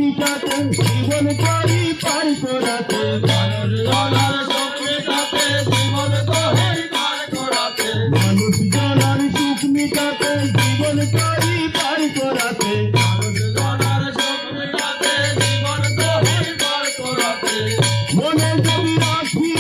মিটাতে জীবন করি পার করাতে মানুষ জনার সুখ মিটাতে জীবন করি পার করাতে মানুষ জনার সুখ মিটাতে জীবন করি পার করাতে মানুষ জনার সুখ মিটাতে জীবন করি পার করাতে মনে যদি রাখি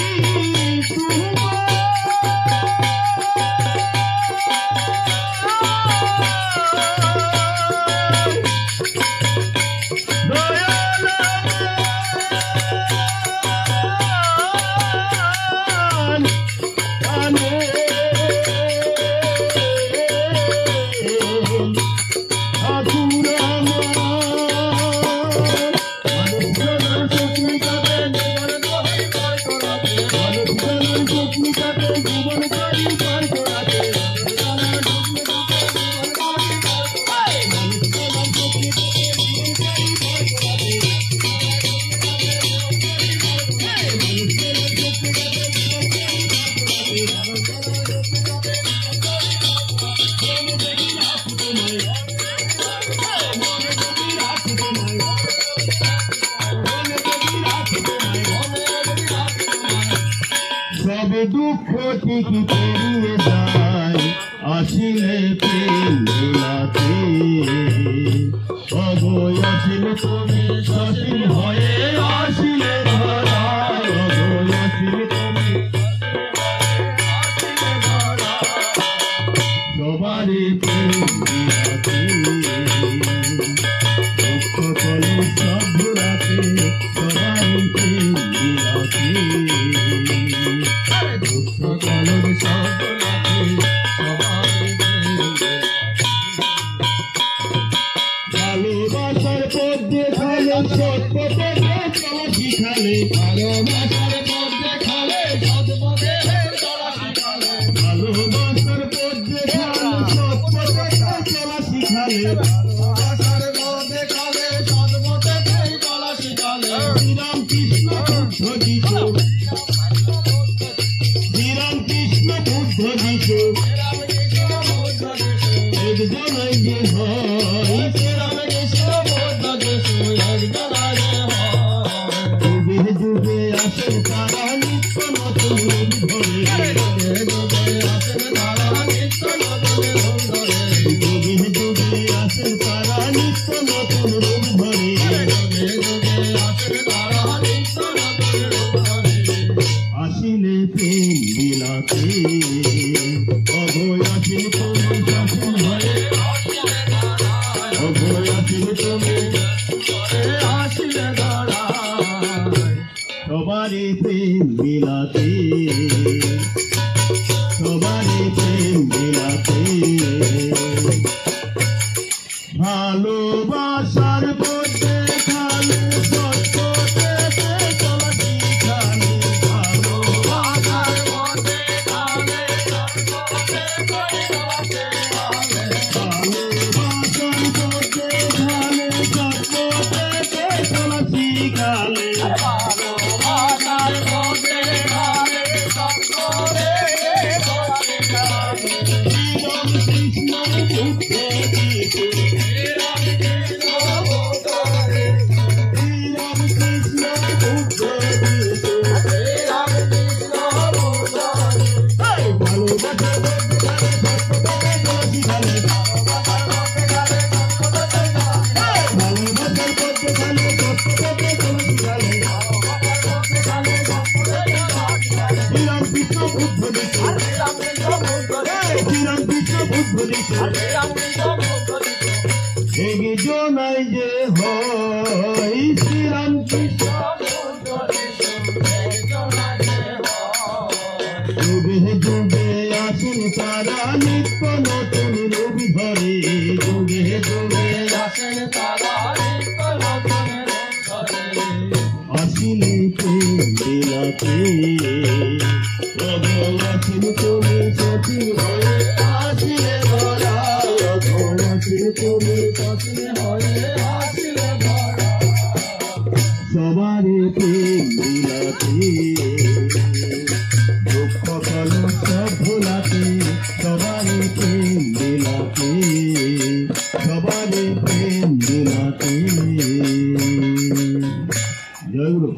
দুঃখ ঠিকই পেরিয়ে যায় আসিলে প্রেম লীলাতে অবয় আসিলে তুমি সসীম হয়ে আসিলে ধরায় অবয় আসিলে তুমি সবারই প্রেম লীলাতে দুঃখ কলে সব ভুলাতে সবারই প্রেম লীলাতে ভালোবাসার পথ দেখালে সৎ পথে চলা শিখালে ভালোবাসার পথ দেখালে সৎ পথে চলা শিখালে ভালোবাসার পথ দেখালে সৎ পথে চলা শিখালে ভালোবাসার পথ দেখালে সৎ পথে চলা শিখালে শ্রীরাম কৃষ্ণ বুদ্ধ যিশু শ্রীরাম কৃষ্ণ বুদ্ধ যিশু একজনাই যে হয় শ্রীরাম কৃষ্ণ বুদ্ধ যিশু একজনাই যে হয় যুগে যুগে আসেন তারা নিত্য নতুন রূপ ধরে যুগে যুগে আসেন তারা নিত্য নতুন রূপ ধরে যুগে যুগে আসেন তারা নিত্য নতুন রূপ ধরে যুগে যুগে আসেন তারা নিত্য নতুন রূপ ধরে আসিলে প্রেম বিলাতে অভয় আসিলে তুমি শাসন হয়ে অভয় আসিলে তুমি আসিলে দাঁড়ায় সবারই প্রেম বিলাতে সবারই প্রেম বিলাতে ভালোবাসার পথে খালে সত্যতে চলা শিখালে ভালোবাসার পথে খালে সত্যতে ভালোবাসার পথে খালে সত্যতে চলা শিখালে ভালোবাসার পথে খালে সত্যতে চলা শিখালে শ্রীরাম কৃষ্ণ বুদ্ধ যিশু শ্রীরাম কৃষ্ণ বুদ্ধ যিশু শ্রীরাম কৃষ্ণ বুদ্ধ যিশু শ্রীরাম কৃষ্ণ বুদ্ধ যিশু ভালোবাসার পথে খালে সত্যতে চলা শিখালে ভালোবাসার পথে খালে সত্যতে চলা শিখালে শ্রীরাম কৃষ্ণ বুদ্ধ যিশু শ্রীরাম কৃষ্ণ বুদ্ধ যিশু একজনাই যে হয় শ্রীরাম কৃষ্ণ যুগে যুগে আসেন তারা নিত্য নতুন রূপ ধরে যুগে যুগে আসেন তারা নিত্য নতুন রূপ ধরে আসিলে প্রেম লীলাতে অভয় আসিলে তুমি সখী হয়ে আসিলে ধরায় অভয় আসিলে তুমি সখী হয়ে আসিলে ধরায় সবারই প্রেম লীলাতে দুঃখ কল সব ভোলাতে সবারই প্রেম লীলাতে সবারই প্রেম লীলাতে জয় গুরু।